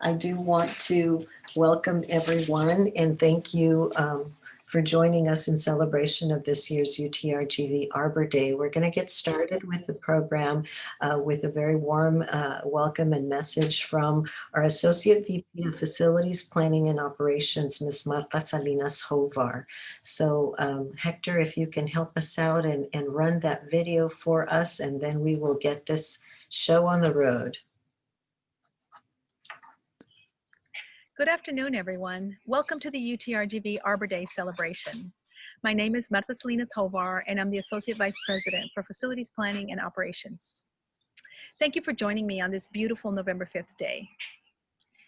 I do want to welcome everyone and thank you for joining us in celebration of this year's UTRGV Arbor Day. We're going to get started with the program with a very warm welcome and message from our Associate VP of Facilities Planning and Operations, Ms. Marta Salinas Hovar. So Hector, if you can help us out and run that video for us, and then we will get this show on the road. Good afternoon, everyone. Welcome to the UTRGV Arbor Day Celebration. My name is Marta Salinas Hovar, and I'm the Associate Vice President for Facilities Planning and Operations. Thank you for joining me on this beautiful November 5th day.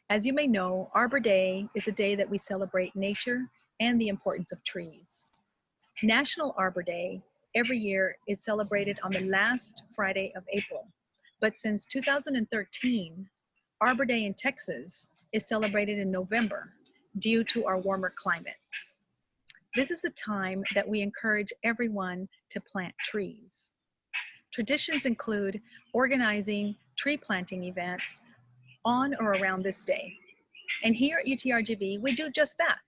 As you may know, Arbor Day is a day that we celebrate nature and the importance of trees. National Arbor Day every year is celebrated on the last Friday of April, but since 2013, Arbor Day in Texas is celebrated in November due to our warmer climates. This is a time that we encourage everyone to plant trees. Traditions include organizing tree planting events on or around this day. And here at UTRGV, we do just that.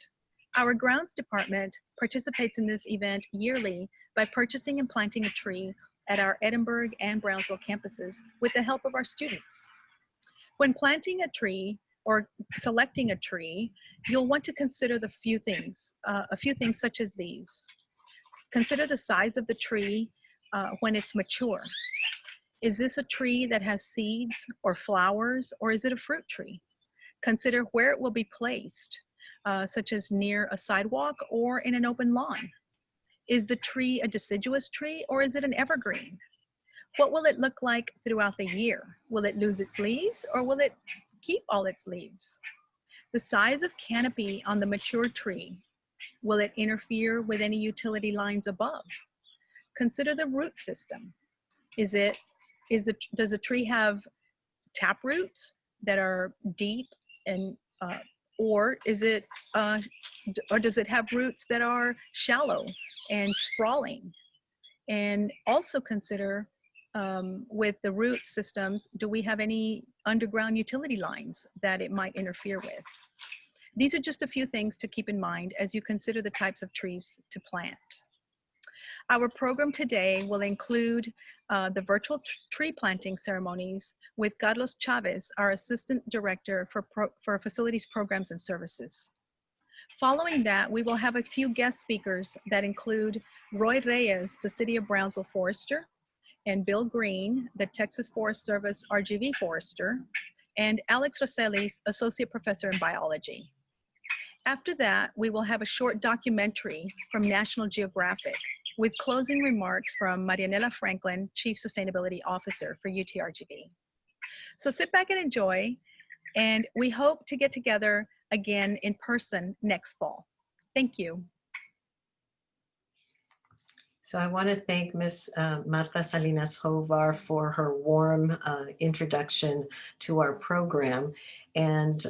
Our grounds department participates in this event yearly by purchasing and planting a tree at our Edinburgh and Brownsville campuses with the help of our students. When planting a tree or selecting a tree, you'll want to consider a few things such as these. Consider the size of the tree when it's mature. Is this a tree that has seeds or flowers, or is it a fruit tree? Consider where it will be placed, such as near a sidewalk or in an open lawn. Is the tree a deciduous tree, or is it an evergreen? What will it look like throughout the year? Will it lose its leaves, or will it keep all its leaves? The size of canopy on the mature tree, will it interfere with any utility lines above? Consider the root system. Does a tree have tap roots that are deep and or does it have roots that are shallow and sprawling? And also consider with the root systems, do we have any underground utility lines that it might interfere with? These are just a few things to keep in mind as you consider the types of trees to plant. Our program today will include the virtual tree planting ceremonies with Carlos Chavez, our Assistant Director for Facilities Programs and Services. Following that, we will have a few guest speakers that include Roy Reyes, the City of Brownsville Forester, and Bill Green, the Texas Forest Service RGV Forester, and Alex Rosales, Associate Professor in Biology. After that, we will have a short documentary from National Geographic with closing remarks from Marianela Franklin, Chief Sustainability Officer for UTRGV. So sit back and enjoy, and we hope to get together again in person next fall. Thank you. So I want to thank Ms. Marta Salinas Hovar for her warm introduction to our program, and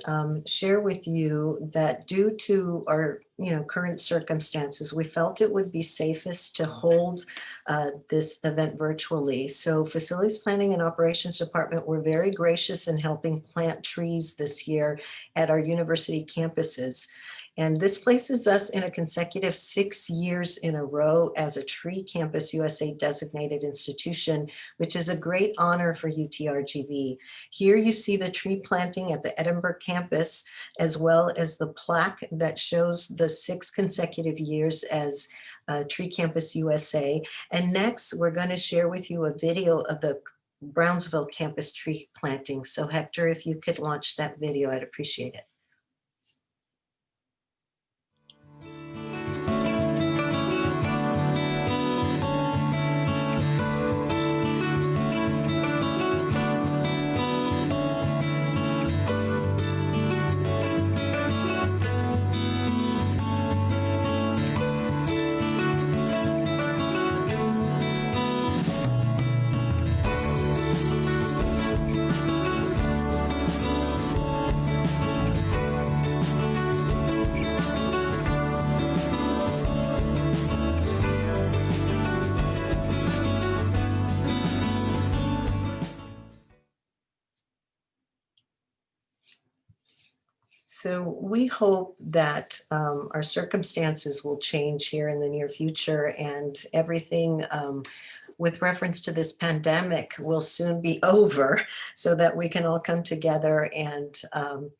share with you that due to our current circumstances, we felt it would be safest to hold this event virtually. So Facilities Planning and Operations Department were very gracious in helping plant trees this year at our university campuses. And this places us in a consecutive 6 years in a row as a Tree Campus USA designated institution, which is a great honor for UTRGV. Here you see the tree planting at the Edinburgh campus, as well as the plaque that shows the 6 consecutive years as Tree Campus USA. And next, we're going to share with you a video of the Brownsville campus tree planting. So Hector, if you could launch that video, I'd appreciate it. So we hope that our circumstances will change here in the near future, and everything with reference to this pandemic will soon be over, so that we can all come together and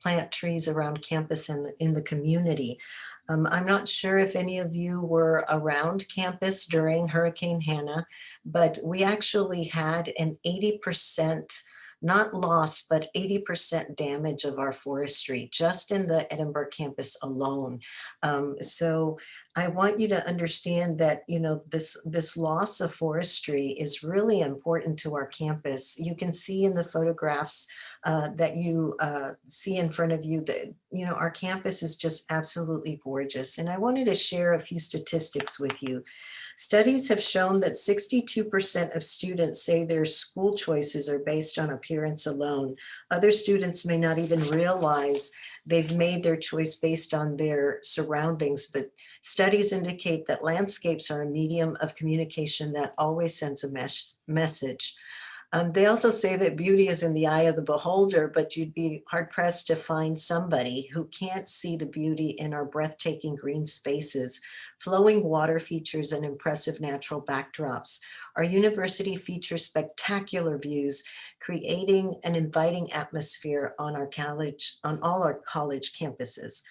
plant trees around campus and in the community. I'm not sure if any of you were around campus during Hurricane Hannah, but we actually had an 80%, not loss, but 80% damage of our forestry just in the Edinburgh campus alone. So I want you to understand that, you know, this loss of forestry is really important to our campus. You can see in the photographs that you see in front of you that, you know, our campus is just absolutely gorgeous. And I wanted to share a few statistics with you. Studies have shown that 62% of students say their school choices are based on appearance alone. Other students may not even realize they've made their choice based on their surroundings, but studies indicate that landscapes are a medium of communication that always sends a message. They also say that beauty is in the eye of the beholder, but you'd be hard pressed to find somebody who can't see the beauty in our breathtaking green spaces, flowing water features, and impressive natural backdrops. Our university features spectacular views, creating an inviting atmosphere on all our college campuses.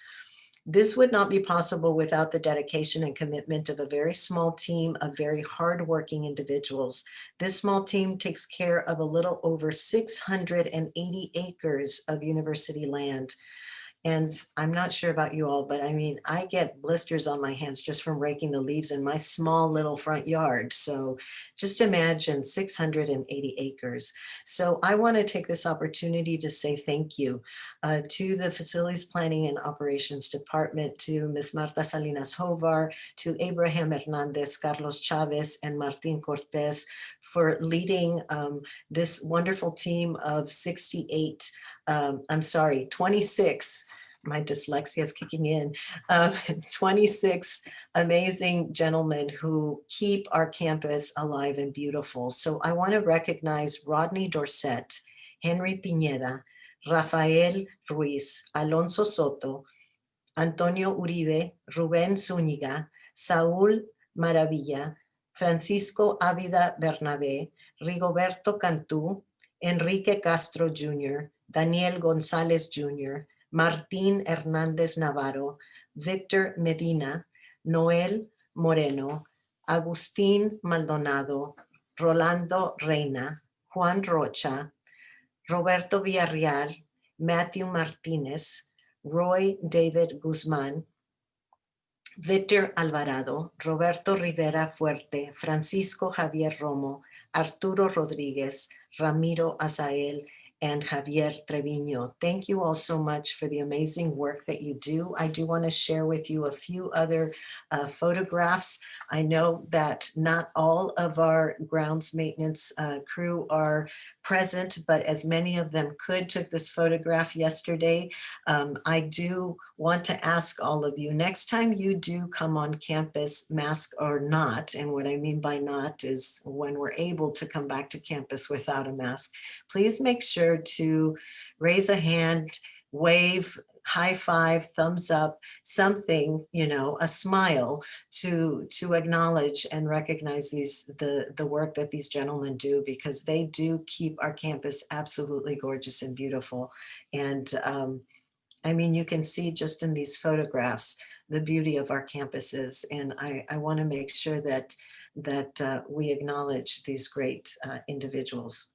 This would not be possible without the dedication and commitment of a very small team of very hardworking individuals. This small team takes care of a little over 680 acres of university land. And I'm not sure about you all, but I mean, I get blisters on my hands just from raking the leaves in my small little front yard. So just imagine 680 acres. So I want to take this opportunity to say thank you to the Facilities Planning and Operations Department, to Ms. Marta Salinas Hovar, to Abraham Hernandez, Carlos Chavez, and Martin Cortez for leading this wonderful team of 26, my dyslexia is kicking in, 26 amazing gentlemen who keep our campus alive and beautiful. So I want to recognize Rodney Dorset, Henry Pineda, Rafael Ruiz, Alonso Soto, Antonio Uribe, Rubén Zúñiga, Saúl Maravilla, Francisco Ávila Bernabé, Rigoberto Cantú, Enrique Castro Jr., Daniel González Jr., Martín Hernández Navarro, Victor Medina, Noel Moreno, Agustín Maldonado, Rolando Reina, Juan Rocha, Roberto Villarreal, Matthew Martinez, Roy David Guzmán, Victor Alvarado, Roberto Rivera Fuerte, Francisco Javier Romo, Arturo Rodríguez, Ramiro Azael, and Javier Treviño. Thank you all so much for the amazing work that you do. I do want to share with you a few other photographs. I know that not all of our grounds maintenance crew are present, but as many of them took this photograph yesterday. I do want to ask all of you, next time you do come on campus, mask or not, and what I mean by not is when we're able to come back to campus without a mask, please make sure to raise a hand, wave, high five, thumbs up, something, you know, a smile to acknowledge and recognize the work that these gentlemen do, because they do keep our campus absolutely gorgeous and beautiful. And I mean, you can see just in these photographs the beauty of our campuses, and I want to make sure that we acknowledge these great individuals.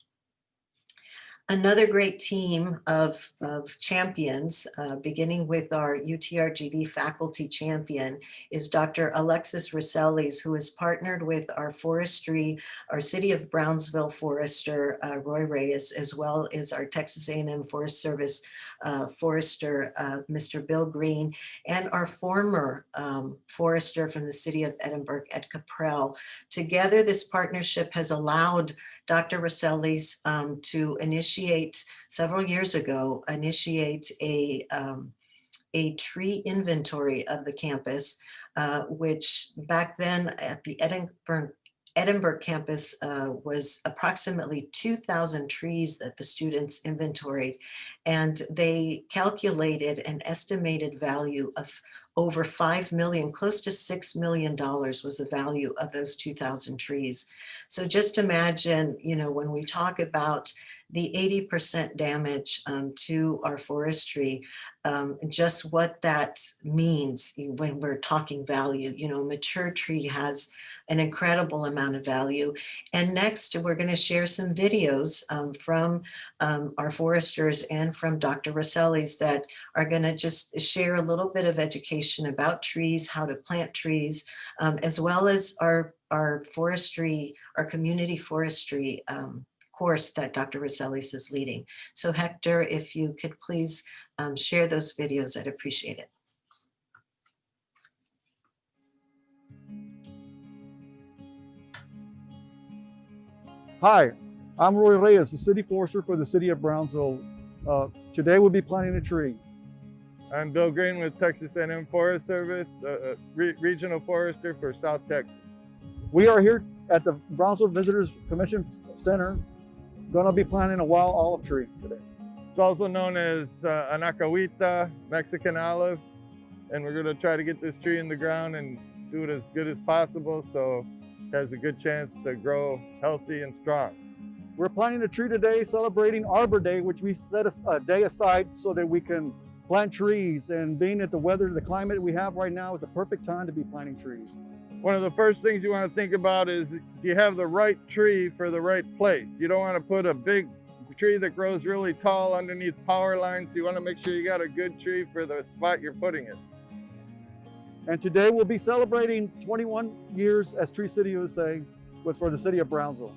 Another great team of champions, beginning with our UTRGV faculty champion, is Dr. Alexis Roselles, who has partnered with our City of Brownsville forester, Roy Reyes, as well as our Texas A&M Forest Service forester, Mr. Bill Green, and our former forester from the city of Edinburgh, Ed Caprell. Together, this partnership has allowed Dr. Roselles to initiate, several years ago, a tree inventory of the campus, which back then at the Edinburgh campus was approximately 2,000 trees that the students inventoried, and they calculated an estimated value of over 5 million, close to $6 million was the value of those 2,000 trees. So just imagine, when we talk about the 80% damage to our forestry, just what that means when we're talking value. A mature tree has an incredible amount of value. And next, we're going to share some videos from our foresters and from Dr. Rosselli's that are going to just share a little bit of education about trees, how to plant trees, as well as our forestry, our community forestry course that Dr. Rosselli's is leading. So Hector, if you could please share those videos, I'd appreciate it. Hi, I'm Roy Reyes, the City Forester for the City of Brownsville. Today we'll be planting a tree. I'm Bill Green with Texas A&M Forest Service, Regional Forester for South Texas. We are here at the Brownsville Visitors Commission Center, going to be planting a wild olive tree today. It's also known as anacahuita, Mexican olive, and we're going to try to get this tree in the ground and do it as good as possible so it has a good chance to grow healthy and strong. We're planting a tree today celebrating Arbor Day, which we set a day aside so that we can plant trees, and being at the climate we have right now is a perfect time to be planting trees. One of the first things you want to think about is, do you have the right tree for the right place? You don't want to put a big tree that grows really tall underneath power lines. You want to make sure you got a good tree for the spot you're putting it. And today we'll be celebrating 21 years as Tree City USA for the City of Brownsville.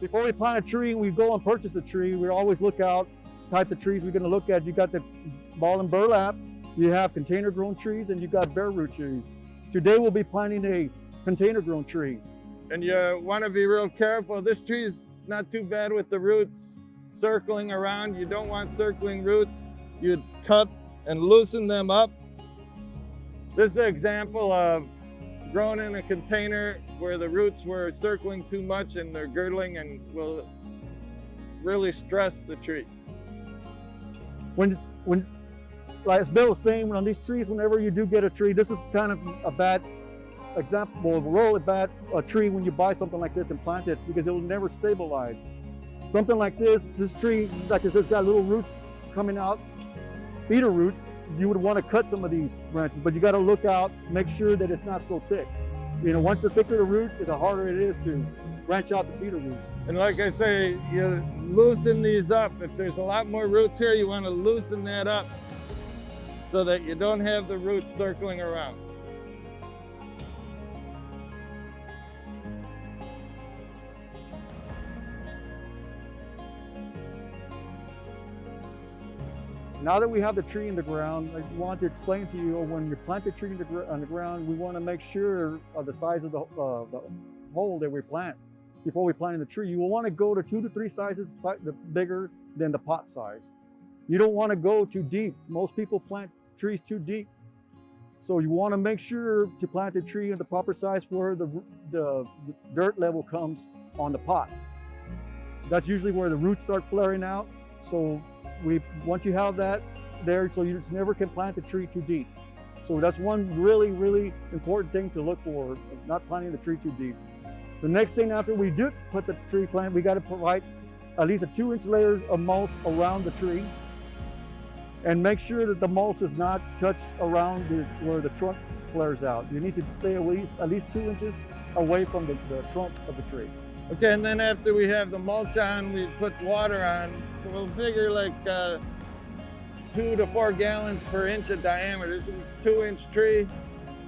Before we plant a tree, we go and purchase a tree. We always look out types of trees we're going to look at. You got the ball and burlap, you have container grown trees, and you got bare root trees. Today we'll be planting a container grown tree. And you want to be real careful. This tree is not too bad with the roots circling around. You don't want circling roots. You'd cut and loosen them up. This is an example of grown in a container where the roots were circling too much and they're girdling and will really stress the tree. Like as Bill was saying, on these trees, whenever you do get a tree, this is kind of a bad example of a really bad tree when you buy something like this and plant it, because it will never stabilize. Something like this tree, like I said, it's got little roots coming out, feeder roots. You would want to cut some of these branches, but you got to look out, make sure that it's not so thick. Once the thicker the root, the harder it is to branch out the feeder roots. And like I say, you loosen these up. If there's a lot more roots here, you want to loosen that up so that you don't have the roots circling around. Now that we have the tree in the ground, I want to explain to you, when you plant the tree on the ground, we want to make sure of the size of the hole that we plant before we plant the tree. You will want to go to 2 to 3 sizes bigger than the pot size. You don't want to go too deep. Most people plant trees too deep. So you want to make sure to plant the tree in the proper size where the dirt level comes on the pot. That's usually where the roots start flaring out. So once you have that there, so you just never can plant the tree too deep. So that's one really, really important thing to look for, not planting the tree too deep. The next thing after we do put the tree plant, we got to provide at least a 2-inch layers of mulch around the tree, and make sure that the mulch does not touch around where the trunk flares out. You need to stay at least 2 inches away from the trunk of the tree. Okay, and then after we have the mulch on, we put water on. We'll figure like 2 to 4 gallons per inch of diameter. This is a 2-inch tree.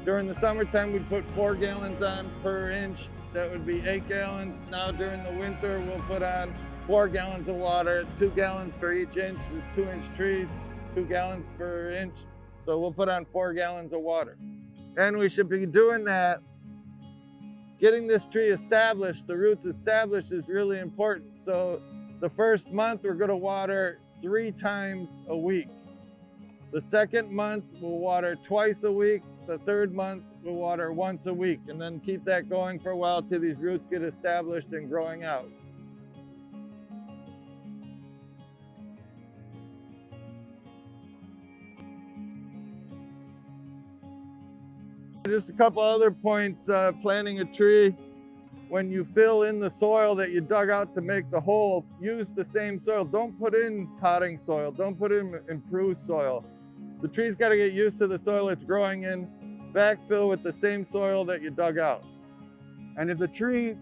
During the summertime, we'd put 4 gallons on per inch. That would be 8 gallons. Now during the winter, we'll put on 4 gallons of water, 2 gallons for each inch. It's a 2-inch tree, 2 gallons per inch. So we'll put on 4 gallons of water. And we should be doing that getting this tree established, the roots established, is really important. So the first month we're going to water 3 times a week. The second month we'll water twice a week. The third month we'll water once a week, and then keep that going for a while till these roots get established and growing out. Just a couple other points. Planting a tree, when you fill in the soil that you dug out to make the hole, use the same soil. Don't put in potting soil. Don't put in improved soil. The tree's got to get used to the soil it's growing in. Backfill with the same soil that you dug out. And if the tree,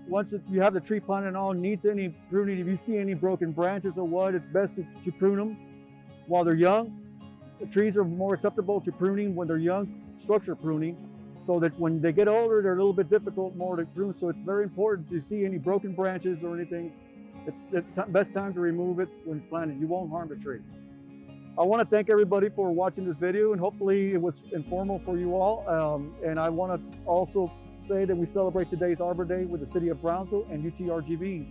you have the tree planted and all, needs any pruning, if you see any broken branches or what, it's best to prune them while they're young. The trees are more acceptable to pruning when they're young, structure pruning, so that when they get older, they're a little bit difficult more to prune. So it's very important to see any broken branches or anything. It's the best time to remove it when it's planted. You won't harm the tree. I want to thank everybody for watching this video, and hopefully it was informative for you all. And I want to also say that we celebrate today's Arbor Day with the City of Brownsville and UTRGV.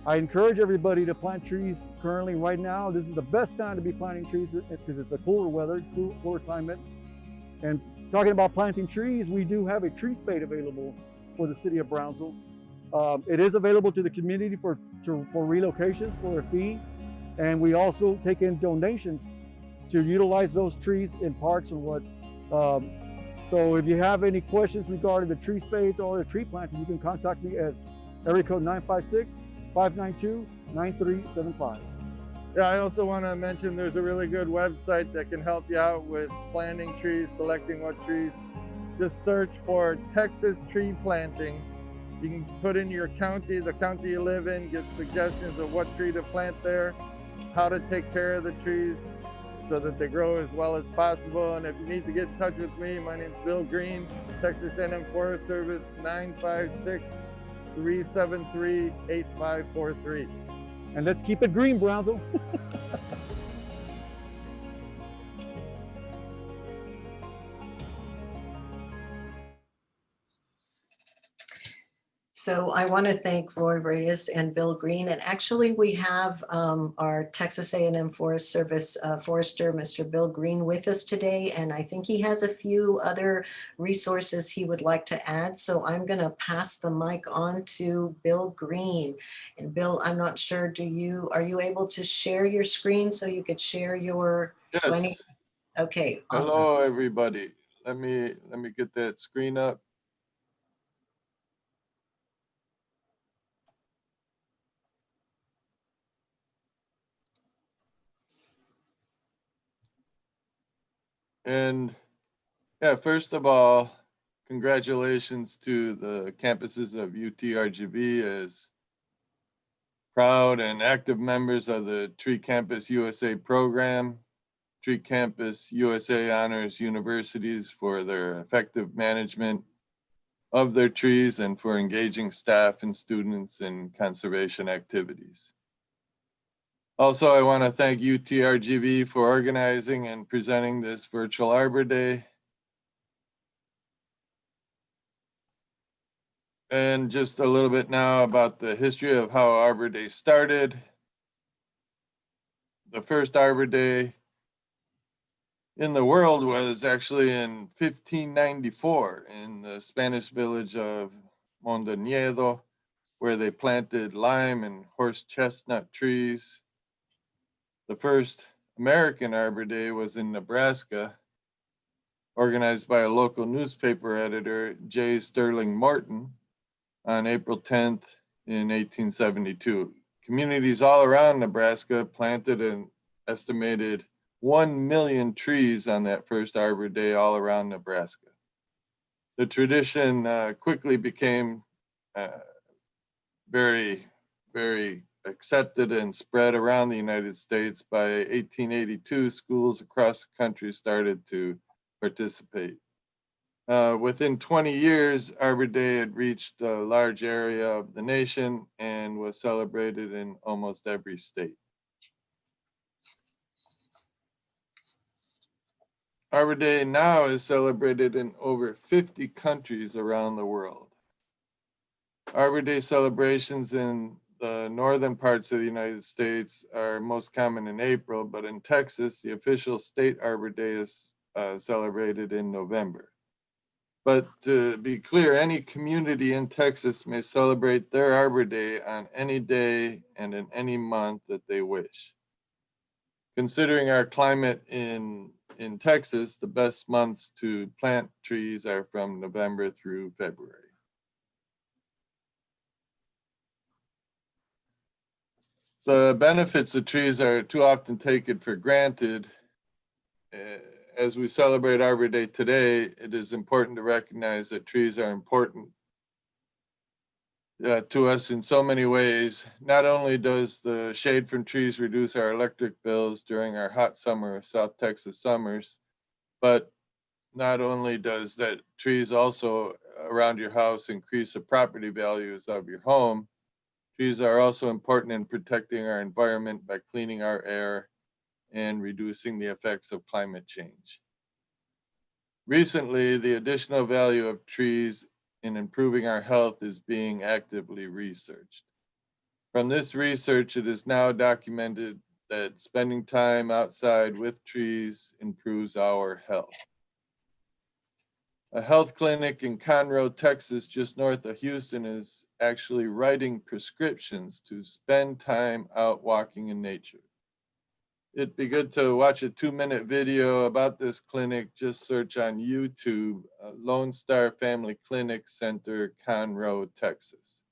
I encourage everybody to plant trees currently right now. This is the best time to be planting trees because it's a cooler weather, cooler climate. And talking about planting trees, we do have a tree spade available for the City of Brownsville. It is available to the community for relocations for a fee. And we also take in donations to utilize those trees in parks and what. So if you have any questions regarding the tree spades or the tree planting, you can contact me at area code 956-592-9375. Yeah, I also want to mention there's a really good website that can help you out with planting trees, selecting what trees. Just search for Texas tree planting. You can put in your county, the county you live in, get suggestions of what tree to plant there, how to take care of the trees so that they grow as well as possible. And if you need to get in touch with me, my name is Bill Green, Texas A&M Forest Service, 956-373-8543. And let's keep it green, Brownsville. So I want to thank Roy Reyes and Bill Green. And actually we have our Texas A&M Forest Service forester, Mr. Bill Green, with us today. And I think he has a few other resources he would like to add. So I'm going to pass the mic on to Bill Green. And Bill, I'm not sure, are you able to share your screen so you could share your? Yes. Okay, awesome. Hello, everybody. Let me get that screen up. And yeah, first of all, congratulations to the campuses of UTRGV as proud and active members of the Tree Campus USA program. Tree Campus USA honors universities for their effective management of their trees and for engaging staff and students in conservation activities. Also, I want to thank UTRGV for organizing and presenting this virtual Arbor Day. And just a little bit now about the history of how Arbor Day started. The first Arbor Day in the world was actually in 1594 in the Spanish village of Mondoñedo, where they planted lime and horse chestnut trees. The first American Arbor Day was in Nebraska, organized by a local newspaper editor, J. Sterling Morton, on April 10th in 1872. Communities all around Nebraska planted an estimated 1 million trees on that first Arbor Day all around Nebraska. The tradition quickly became very, very accepted and spread around the United States. By 1882, schools across the country started to participate. Within 20 years, Arbor Day had reached a large area of the nation and was celebrated in almost every state. Arbor Day now is celebrated in over 50 countries around the world. Arbor Day celebrations in the northern parts of the United States are most common in April, but in Texas, the official state Arbor Day is celebrated in November. But to be clear, any community in Texas may celebrate their Arbor Day on any day and in any month that they wish. Considering our climate in Texas, the best months to plant trees are from November through February. The benefits of trees are too often taken for granted. As we celebrate Arbor Day today, it is important to recognize that trees are important to us in so many ways. Not only does the shade from trees reduce our electric bills during our hot summer South Texas summers, but not only does that trees also around your house increase the property values of your home, trees are also important in protecting our environment by cleaning our air and reducing the effects of climate change. Recently, the additional value of trees in improving our health is being actively researched. From this research, it is now documented that spending time outside with trees improves our health. A health clinic in Conroe, Texas, just north of Houston, is actually writing prescriptions to spend time out walking in nature. It'd be good to watch a 2-minute video about this clinic. Just search on YouTube, Lone Star Family Clinic Center, Conroe, Texas.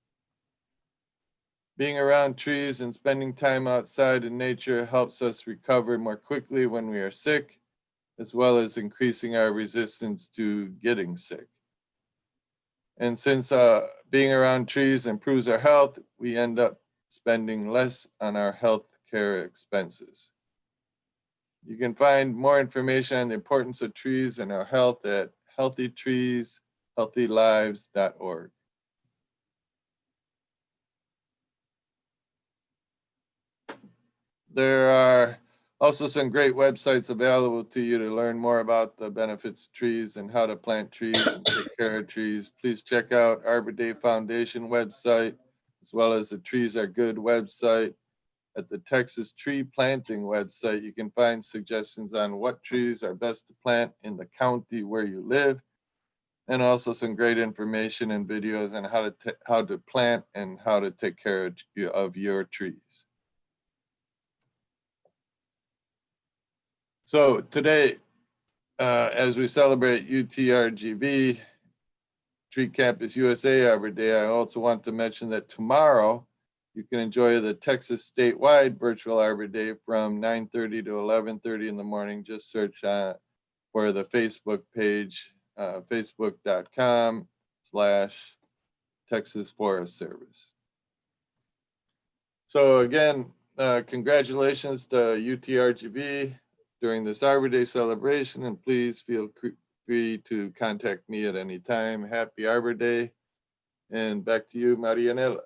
Being around trees and spending time outside in nature helps us recover more quickly when we are sick, as well as increasing our resistance to getting sick. And since being around trees improves our health, we end up spending less on our health care expenses. You can find more information on the importance of trees and our health at healthytreeshealthylives.org. There are also some great websites available to you to learn more about the benefits of trees and how to plant trees and take care of trees. Please check out Arbor Day Foundation website, as well as the Trees Are Good website. At the Texas Tree Planting website, you can find suggestions on what trees are best to plant in the county where you live, and also some great information and videos on how to plant and how to take care of your trees. So today, as we celebrate UTRGV Tree Campus USA Arbor Day, I also want to mention that tomorrow you can enjoy the Texas statewide virtual Arbor Day from 9:30 to 11:30 in the morning. Just search for the Facebook page, facebook.com/Texas Forest Service. So again, congratulations to UTRGV during this Arbor Day celebration, and please feel free to contact me at any time. Happy Arbor Day, and back to you, Marianela.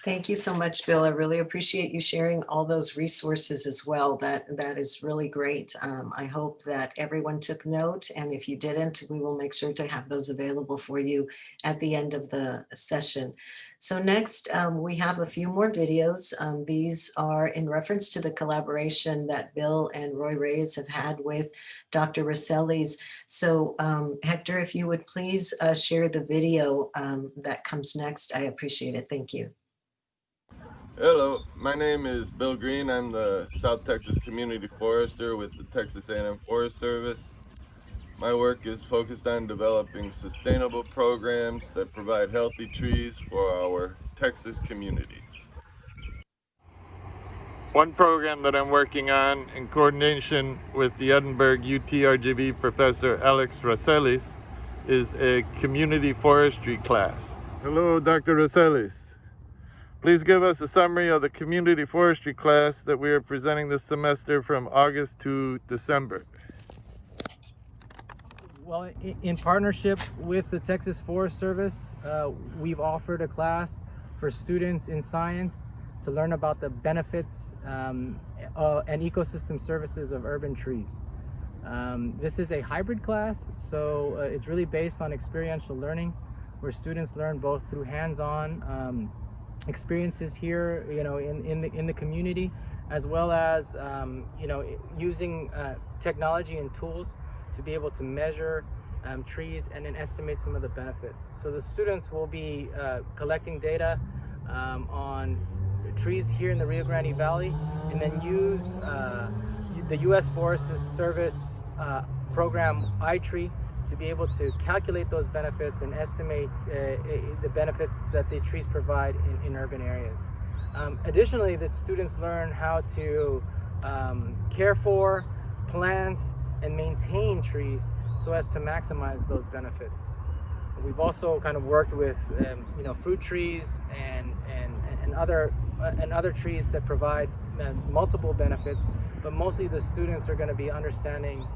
Thank you so much, Bill. I really appreciate you sharing all those resources as well. That is really great. I hope that everyone took note, and if you didn't, we will make sure to have those available for you at the end of the session. So next, we have a few more videos. These are in reference to the collaboration that Bill and Roy Reyes have had with Dr. Rosselli's. So Hector, if you would please share the video that comes next, I appreciate it. Thank you. Hello, my name is Bill Green. I'm the South Texas Community Forester with the Texas A&M Forest Service. My work is focused on developing sustainable programs that provide healthy trees for our Texas communities. One program that I'm working on in coordination with the Edinburgh UTRGV professor Alex Rossellis is a community forestry class. Hello, Dr. Rossellis. Please give us a summary of the community forestry class that we are presenting this semester from August to December. Well, in partnership with the Texas Forest Service, we've offered a class for students in science to learn about the benefits and ecosystem services of urban trees. This is a hybrid class, so it's really based on experiential learning. where students learn both through hands-on experiences here, in the community, as well as using technology and tools to be able to measure trees and then estimate some of the benefits. So the students will be collecting data on trees here in the Rio Grande Valley, and then use the U.S. Forest Service program iTree to be able to calculate those benefits and estimate the benefits that the trees provide in urban areas. Additionally, the students learn how to care for, plant, and maintain trees so as to maximize those benefits. We've also kind of worked with fruit trees and other trees that provide multiple benefits, but mostly the students are going to be understanding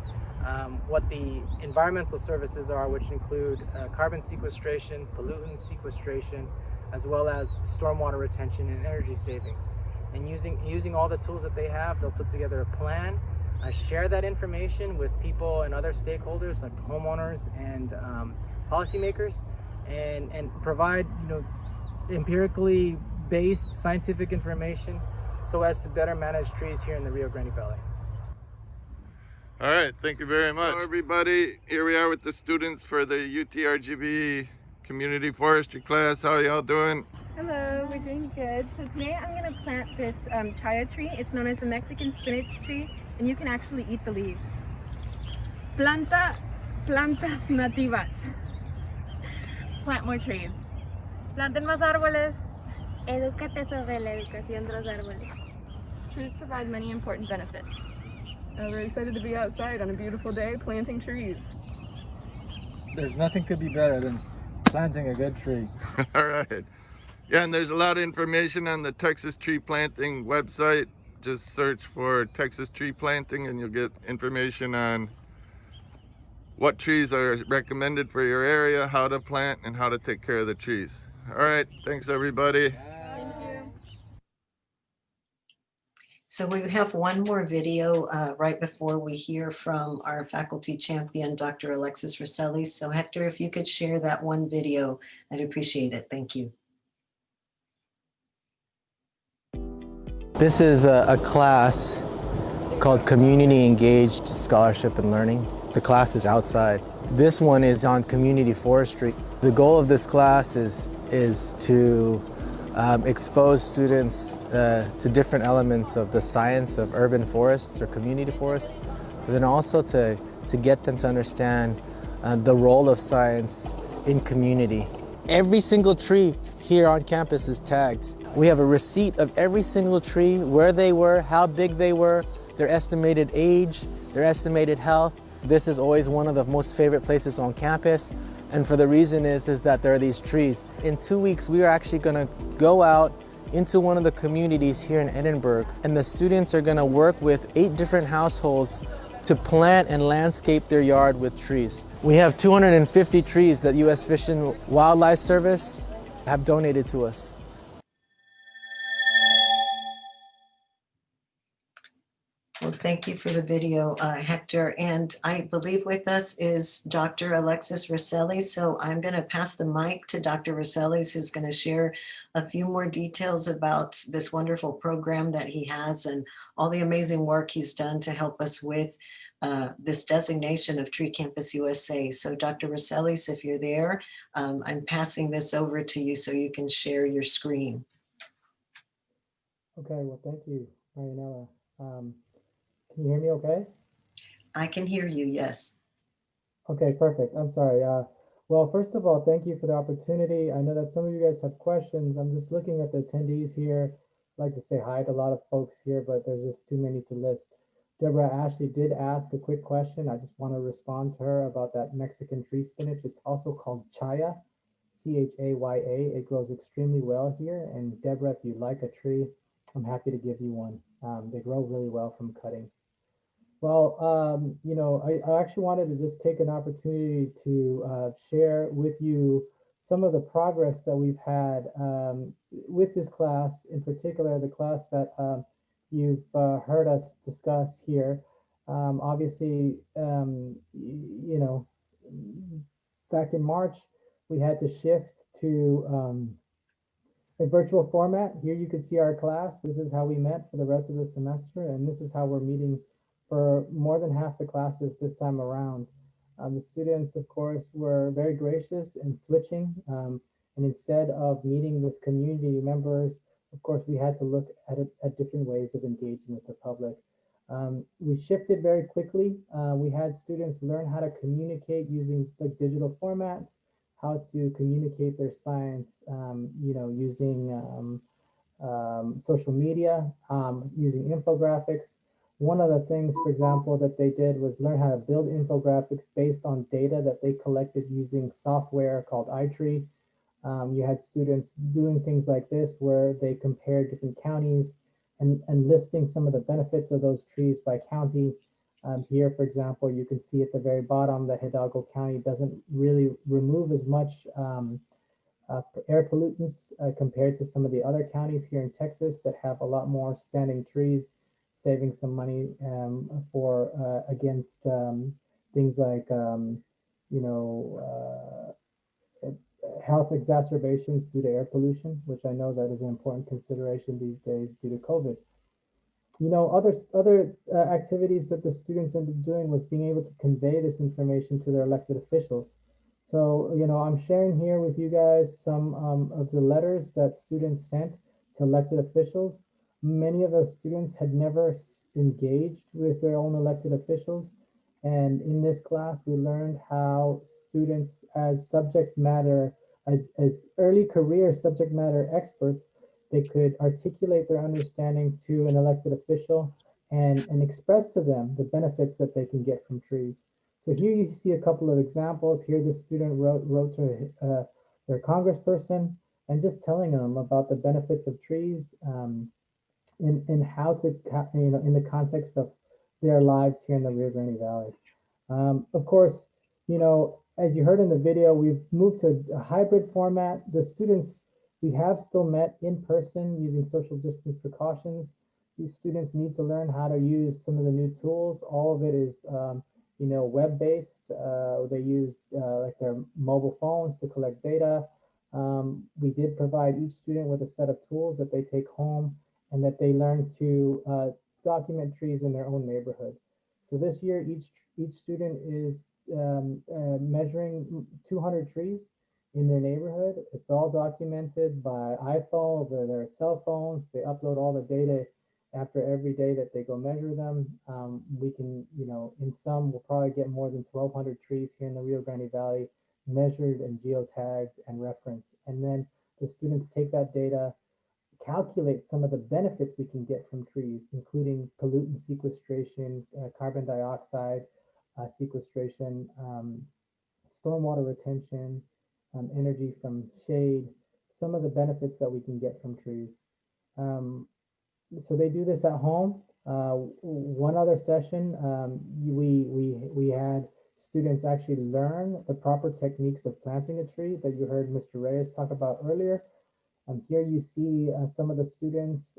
what the environmental services are, which include carbon sequestration, pollutant sequestration, as well as stormwater retention and energy savings. And using all the tools that they have, they'll put together a plan, share that information with people and other stakeholders like homeowners and policymakers, and provide empirically based scientific information so as to better manage trees here in the Rio Grande Valley. All right, thank you very much. Hello, everybody. Here we are with the students for the UTRGV Community Forestry class. How are y'all doing? Hello, we're doing good. So today I'm going to plant this chaya tree. It's known as the Mexican spinach tree, and you can actually eat the leaves. Plantas nativas. Plant more trees. Planten más árboles. Edúcate sobre la educación de los árboles. Trees provide many important benefits. We're excited to be outside on a beautiful day planting trees. There's nothing could be better than planting a good tree. All right. Yeah, and there's a lot of information on the Texas Tree Planting website. Just search for Texas Tree Planting and you'll get information on what trees are recommended for your area, how to plant, and how to take care of the trees. All right, thanks everybody. Thank you. So we have one more video right before we hear from our faculty champion, Dr. Alexis Rosselli. So Hector, if you could share that one video, I'd appreciate it. Thank you. This is a class called Community Engaged Scholarship and Learning. The class is outside. This one is on community forestry. The goal of this class is to expose students to different elements of the science of urban forests or community forests, but then also to get them to understand the role of science in community. Every single tree here on campus is tagged. We have a receipt of every single tree, where they were, how big they were, their estimated age, their estimated health. This is always one of the most favorite places on campus. And for the reason is that there are these trees. In 2 weeks, we are actually gonna go out into one of the communities here in Edinburgh, and the students are gonna work with 8 different households to plant and landscape their yard with trees. We have 250 trees that U.S. Fish and Wildlife Service have donated to us. Well, thank you for the video, Hector. And I believe with us is Dr. Alexis Rosselli. So I'm going to pass the mic to Dr. Rosselli, who's going to share a few more details about this wonderful program that he has and all the amazing work he's done to help us with this designation of Tree Campus USA. So Dr. Rosselli, if you're there, I'm passing this over to you so you can share your screen. Okay, well, thank you, Marianella. Can you hear me okay? I can hear you, yes. Okay, perfect. I'm sorry. Well, first of all, thank you for the opportunity. I know that some of you guys have questions. I'm just looking at the attendees here. I'd like to say hi to a lot of folks here, but there's just too many to list. Deborah Ashley did ask a quick question. I just want to respond to her about that Mexican tree spinach. It's also called chaya, C-H-A-Y-A. It grows extremely well here. And Deborah, if you like a tree, I'm happy to give you one. They grow really well from cuttings. Well, I actually wanted to just take an opportunity to share with you some of the progress that we've had with this class, in particular, the class that you've heard us discuss here. Obviously, back in March, we had to shift to a virtual format. Here you can see our class. This is how we met for the rest of the semester, and this is how we're meeting for more than half the classes this time around. The students, of course, were very gracious in switching, and instead of meeting with community members, of course, we had to look at different ways of engaging with the public. We shifted very quickly. We had students learn how to communicate using like digital formats, how to communicate their science, using social media, using infographics. One of the things, for example, that they did was learn how to build infographics based on data that they collected using software called iTree. You had students doing things like this where they compared different counties and listing some of the benefits of those trees by county. Here, for example, you can see at the very bottom that Hidalgo County doesn't really remove as much air pollutants compared to some of the other counties here in Texas that have a lot more standing trees, saving some money for against things like health exacerbations due to air pollution, which I know that is an important consideration these days due to COVID. Other activities that the students ended up doing was being able to convey this information to their elected officials. So, I'm sharing here with you guys some of the letters that students sent to elected officials. Many of the students had never engaged with their own elected officials. And in this class, we learned how students as subject matter, as early career subject matter experts, they could articulate their understanding to an elected official and express to them the benefits that they can get from trees. So here you see a couple of examples. Here the student wrote to their congressperson and just telling them about the benefits of trees and how to, in the context of their lives here in the Rio Grande Valley. Of course, as you heard in the video, we've moved to a hybrid format. The students, we have still met in person using social distance precautions. These students need to learn how to use some of the new tools. All of it is, web-based. They use like their mobile phones to collect data. We did provide each student with a set of tools that they take home and that they learn to document trees in their own neighborhood. So this year, each student is measuring 200 trees in their neighborhood. It's all documented by iPhone or their cell phones. They upload all the data after every day that they go measure them. We can, in some, we'll probably get more than 1,200 trees here in the Rio Grande Valley measured and geotagged and referenced. And then the students take that data, calculate some of the benefits we can get from trees, including pollutant sequestration, carbon dioxide sequestration, stormwater retention, energy from shade, some of the benefits that we can get from trees. So they do this at home. One other session, we had students actually learn the proper techniques of planting a tree that you heard Mr. Reyes talk about earlier. Here you see some of the students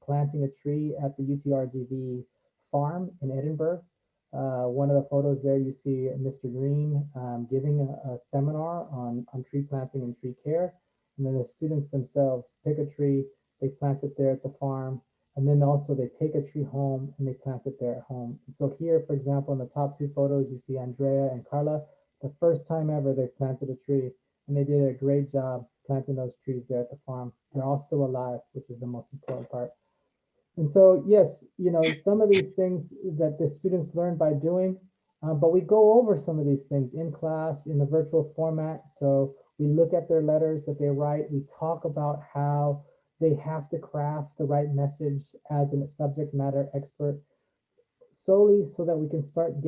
planting a tree at the UTRGV farm in Edinburgh. One of the photos there, you see Mr. Green giving a seminar on tree planting and tree care. And then the students themselves pick a tree, they plant it there at the farm, and then also they take a tree home and they plant it there at home. And so here, for example, in the top two photos, you see Andrea and Carla, the first time ever they planted a tree, and they did a great job planting those trees there at the farm. They're all still alive, which is the most important part. And so, yes, some of these things that the students learn by doing, but we go over some of these things in class in the virtual format. So we look at their letters that they write. We talk about how they have to craft the right message as a subject matter expert, solely so that we can start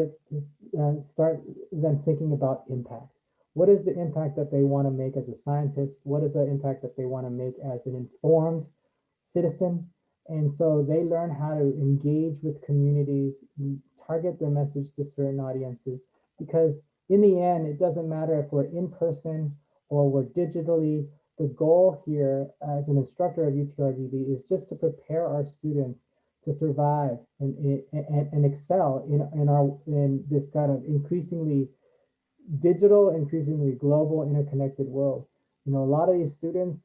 them thinking about impact. What is the impact that they want to make as a scientist? What is the impact that they want to make as an informed citizen? And so they learn how to engage with communities, target their message to certain audiences, because in the end, it doesn't matter if we're in person or we're digitally. The goal here as an instructor of UTRGV is just to prepare our students to survive and excel in this kind of increasingly digital, increasingly global, interconnected world. You know, a lot of these students,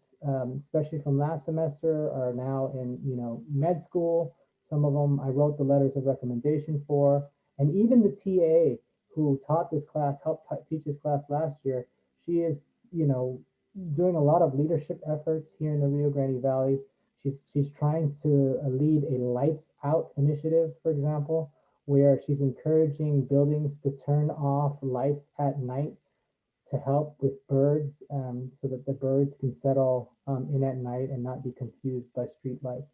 especially from last semester, are now in, you know, med school. Some of them I wrote the letters of recommendation for, and even the TA who taught this class, helped teach this class last year, she is, you know, doing a lot of leadership efforts here in the Rio Grande Valley. She's trying to lead a lights out initiative, for example, where she's encouraging buildings to turn off lights at night to help with birds, so that the birds can settle in at night and not be confused by street lights.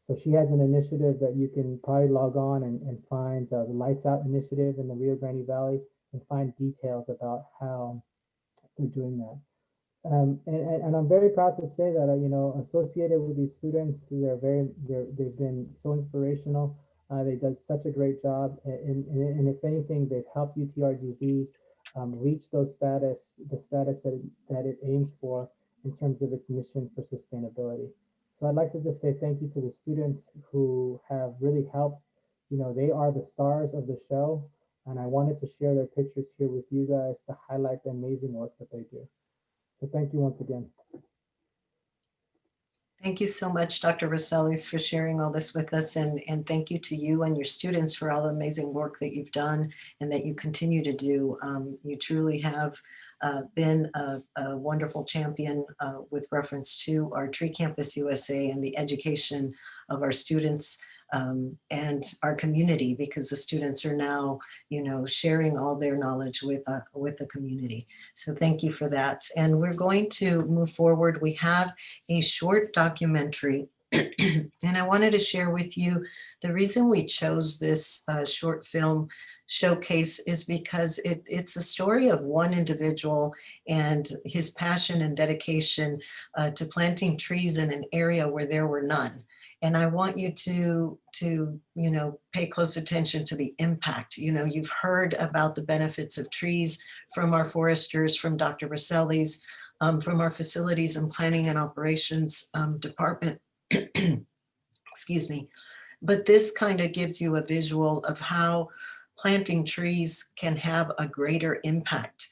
So she has an initiative that you can probably log on and find, the Lights Out initiative in the Rio Grande Valley, and find details about how they're doing that. And I'm very proud to say that, you know, associated with these students, they've been so inspirational. They did such a great job, and if anything, they've helped UTRGV reach the status that it aims for in terms of its mission for sustainability. So I'd like to just say thank you to the students who have really helped. You know, they are the stars of the show, and I wanted to share their pictures here with you guys to highlight the amazing work that they do. So thank you once again. Thank you so much, Dr. Rosales, for sharing all this with us. And thank you to you and your students for all the amazing work that you've done and that you continue to do. You truly have been a wonderful champion with reference to our Tree Campus USA and the education of our students and our community, because the students are now, you know, sharing all their knowledge with the community. So thank you for that. And we're going to move forward. We have a short documentary, and I wanted to share with you the reason we chose this short film showcase is because it's a story of one individual and his passion and dedication to planting trees in an area where there were none. And I want you to you know, pay close attention to the impact. You know, you've heard about the benefits of trees from our foresters, from Dr. Rosales, from our facilities and planning and operations department. Excuse me. But this kind of gives you a visual of how planting trees can have a greater impact.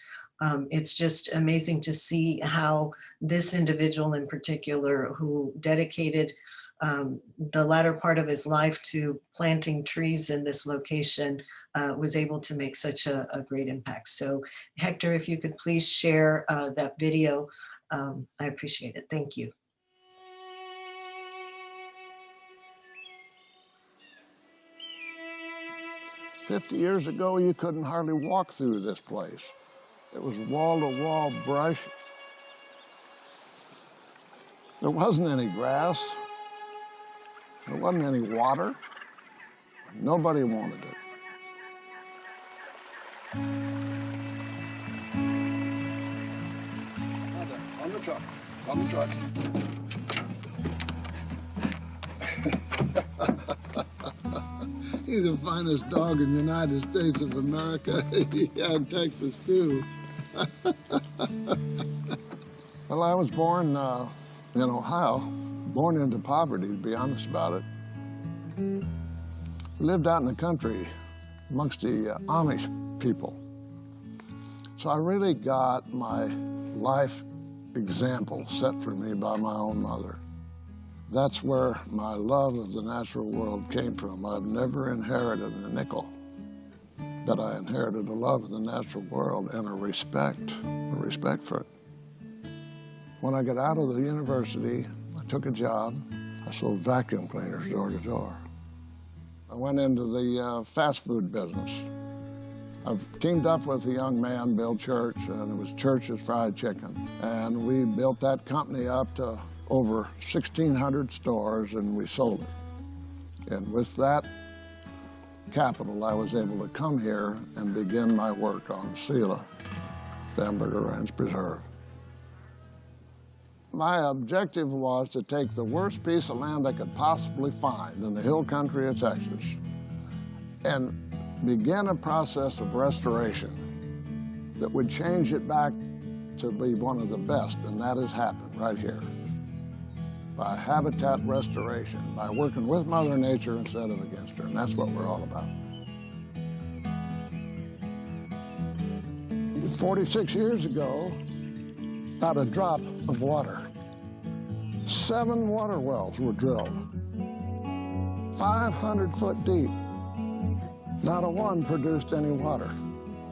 It's just amazing to see how this individual in particular, who dedicated the latter part of his life to planting trees in this location, was able to make such a great impact. So Hector, if you could please share that video, I appreciate it. Thank you. "50 years ago, you couldn't hardly walk through this place. It was wall-to-wall brush. There wasn't any grass. There wasn't any water. Nobody wanted it. On the truck, on the truck. He's the finest dog in the United States of America. Yeah, in Texas, too. Well, I was born in Ohio, born into poverty, to be honest about it. Lived out in the country amongst the Amish people. So I really got my life example set for me by my own mother. That's where my love of the natural world came from. I've never inherited a nickel, but I inherited a love of the natural world and a respect for it. When I got out of the university, I took a job. I sold vacuum cleaners door to door. I went into the fast food business. I've teamed up with a young man, Bill Church, and it was Church's Fried Chicken. And we built that company up to over 1,600 stores, and we sold it. And with that capital, I was able to come here and begin my work on Sela, the Hamburger Ranch Preserve. My objective was to take the worst piece of land I could possibly find in the hill country of Texas and begin a process of restoration that would change it back to be one of the best, and that has happened right here. By habitat restoration, by working with Mother Nature instead of against her, and that's what we're all about. 46 years ago, not a drop of water. 7 water wells were drilled, 500 foot deep. Not a one produced any water.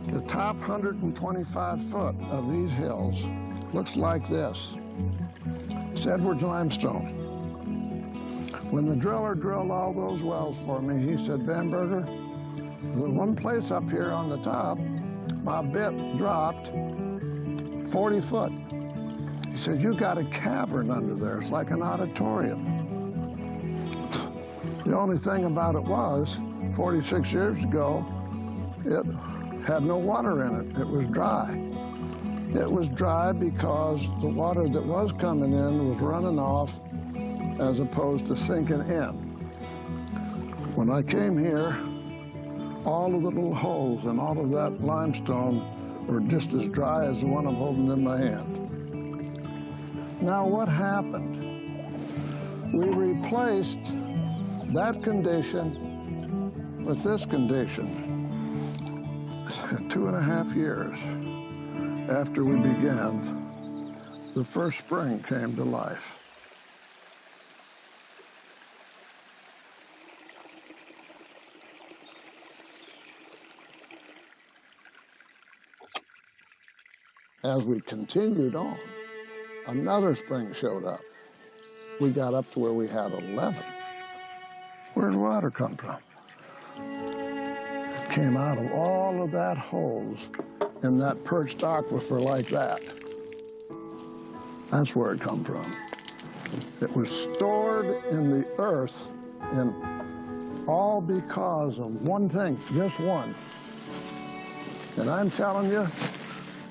The top 125 foot of these hills looks like this. It's Edwards limestone. When the driller drilled all those wells for me, he said, Bamberger, there's one place up here on the top, my bit dropped 40 foot. He said, you got a cavern under there. It's like an auditorium. The only thing about it was, 46 years ago, it had no water in it. It was dry. It was dry because the water that was coming in was running off as opposed to sinking in. When I came here, all of the little holes in all of that limestone were just as dry as the one I'm holding in my hand. Now what happened? We replaced that condition with this condition 2.5 years after we began. The first spring came to life. As we continued on, another spring showed up. We got up to where we had 11. Where'd water come from? It came out of all of that holes in that perched aquifer like that. That's where it come from. It was stored in the earth, and all because of one thing, just one. And I'm telling you,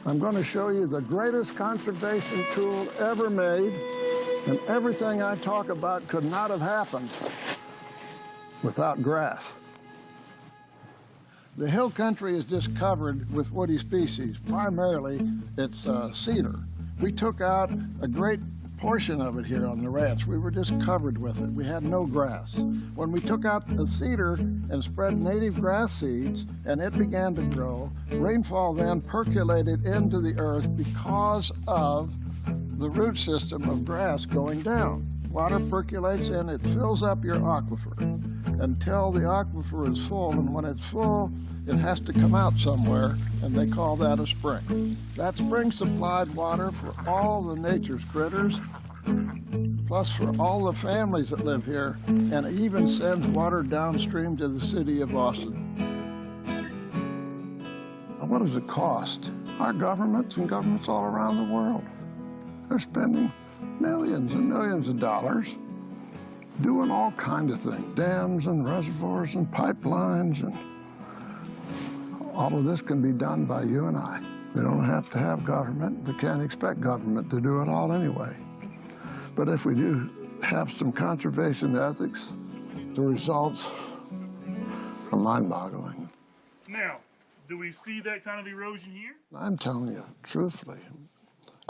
I'm going to show you the greatest conservation tool ever made, and everything I talk about could not have happened without grass. The hill country is just covered with woody species. Primarily, it's cedar. We took out a great portion of it here on the ranch. We were just covered with it. We had no grass. When we took out the cedar and spread native grass seeds and it began to grow, rainfall then percolated into the earth because of the root system of grass going down. Water percolates in, it fills up your aquifer until the aquifer is full, and when it's full, it has to come out somewhere, and they call that a spring. That spring supplied water for all the nature's critters, plus for all the families that live here, and it even sends water downstream to the city of Austin. Now, what does it cost? Our governments and governments all around the world, they're spending millions and millions of dollars doing all kinds of things, dams and reservoirs and pipelines, and all of this can be done by you and I. We don't have to have government. We can't expect government to do it all anyway. But if we do have some conservation ethics, the results are mind-boggling. Now, do we see that kind of erosion here? I'm telling you, truthfully,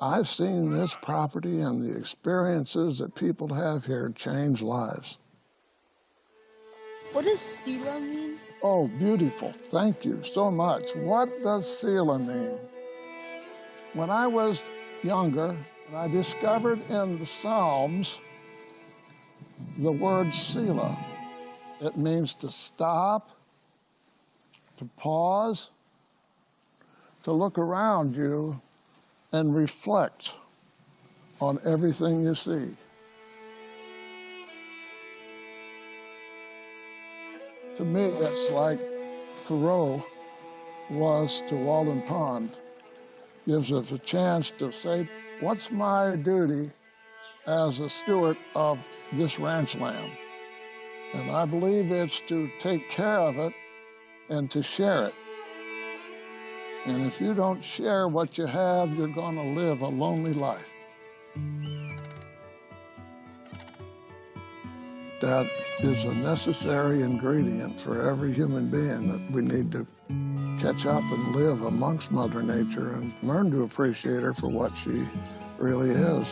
I've seen this property and the experiences that people have here change lives. What does Sela mean? Oh, beautiful. Thank you so much. What does Sela mean? When I was younger, and I discovered in the Psalms the word Sela. It means to stop, to pause, to look around you and reflect on everything you see. To me, it's like Thoreau was to Walden Pond. Gives us a chance to say, what's my duty as a steward of this ranch land? And I believe it's to take care of it and to share it. And if you don't share what you have, you're going to live a lonely life. That is a necessary ingredient for every human being, that we need to catch up and live amongst Mother Nature and learn to appreciate her for what she really is.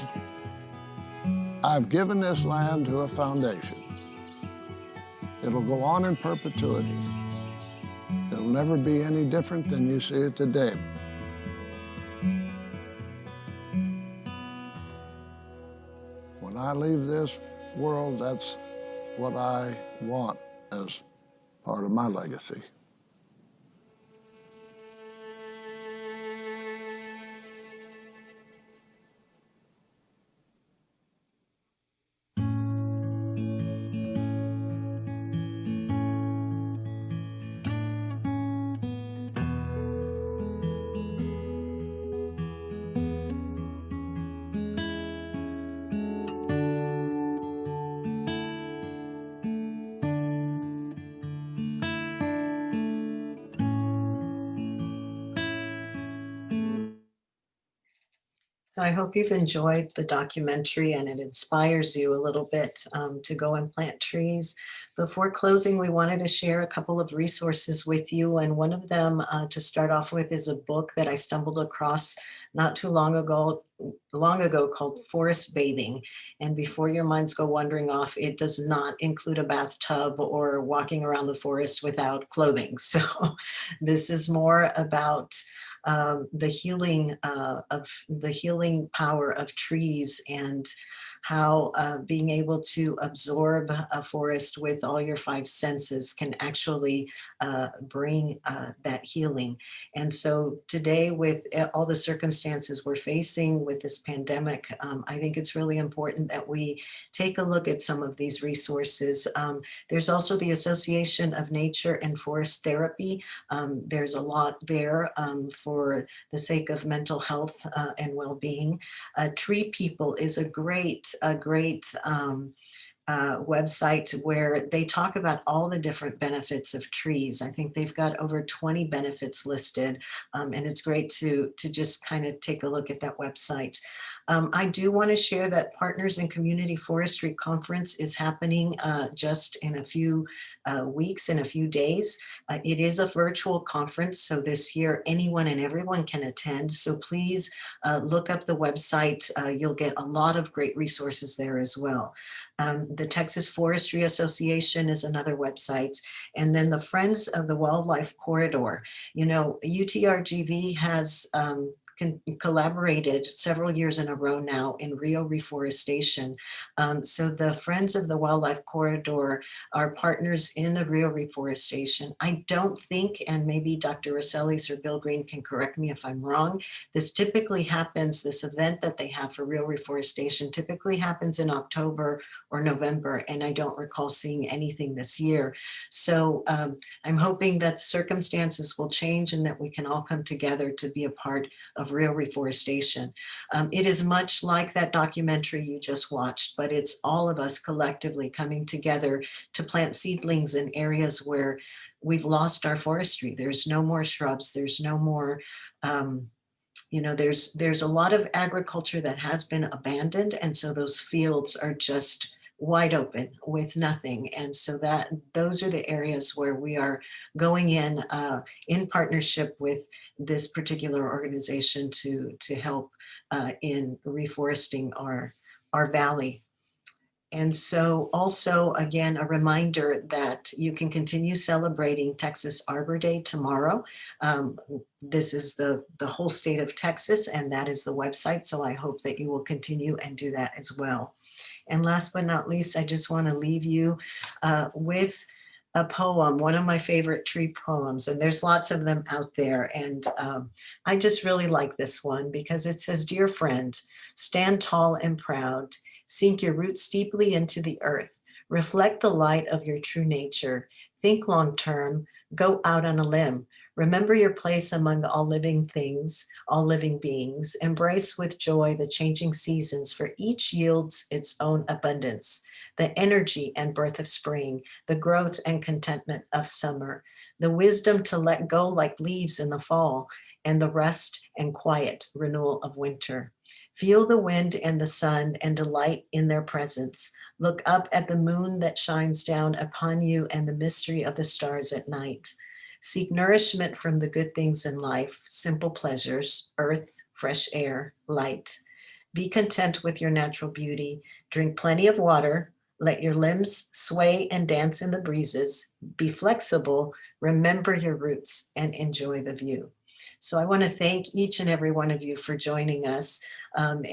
I've given this land to a foundation. It'll go on in perpetuity. It'll never be any different than you see it today. I leave this world, that's what I want as part of my legacy. So I hope you've enjoyed the documentary and it inspires you a little bit to go and plant trees. Before closing, we wanted to share a couple of resources with you. And one of them to start off with is a book that I stumbled across not too long ago called Forest Bathing. And before your minds go wandering off, it does not include a bathtub or walking around the forest without clothing. So this is more about the healing power of trees and how being able to absorb a forest with all your five senses can actually bring that healing. And so today, with all the circumstances we're facing with this pandemic, I think it's really important that we take a look at some of these resources. There's also the Association of Nature and Forest Therapy. There's a lot there for the sake of mental health and well-being. Tree People is a great website where they talk about all the different benefits of trees. I think they've got over 20 benefits listed, and it's great to just kind of take a look at that website. I do want to share that Partners in Community Forestry Conference is happening just in a few weeks, in a few days. It is a virtual conference, so this year anyone and everyone can attend. So please look up the website. You'll get a lot of great resources there as well. The Texas Forestry Association is another website. And then the Friends of the Wildlife Corridor. You know, UTRGV has collaborated several years in a row now in Rio reforestation. So the Friends of the Wildlife Corridor are partners in the Rio reforestation. I don't think, and maybe Dr. Rossellis or Bill Green can correct me if I'm wrong, this typically happens, this event that they have for Rio reforestation typically happens in October or November, and I don't recall seeing anything this year. So I'm hoping that circumstances will change and that we can all come together to be a part of real reforestation. It is much like that documentary you just watched, but it's all of us collectively coming together to plant seedlings in areas where we've lost our forestry. There's no more shrubs, there's no more you know, there's a lot of agriculture that has been abandoned, and so those fields are just wide open with nothing. And so that those are the areas where we are going in partnership with this particular organization to help in reforesting our valley. And so also, again, a reminder that you can continue celebrating Texas Arbor Day tomorrow. This is the whole state of Texas, and that is the website. So I hope that you will continue and do that as well. And last but not least, I just want to leave you with a poem, one of my favorite tree poems, and there's lots of them out there. And I just really like this one because it says, "Dear friend, stand tall and proud. Sink your roots deeply into the earth. Reflect the light of your true nature. Think long term. Go out on a limb. Remember your place among all living things, all living beings. Embrace with joy the changing seasons, for each yields its own abundance. The energy and birth of spring, the growth and contentment of summer, the wisdom to let go like leaves in the fall, and the rest and quiet renewal of winter. Feel the wind and the sun and delight in their presence. Look up at the moon that shines down upon you and the mystery of the stars at night. Seek nourishment from the good things in life, simple pleasures, earth, fresh air, light. Be content with your natural beauty. Drink plenty of water. Let your limbs sway and dance in the breezes. Be flexible. Remember your roots and enjoy the view." So I want to thank each and every one of you for joining us. And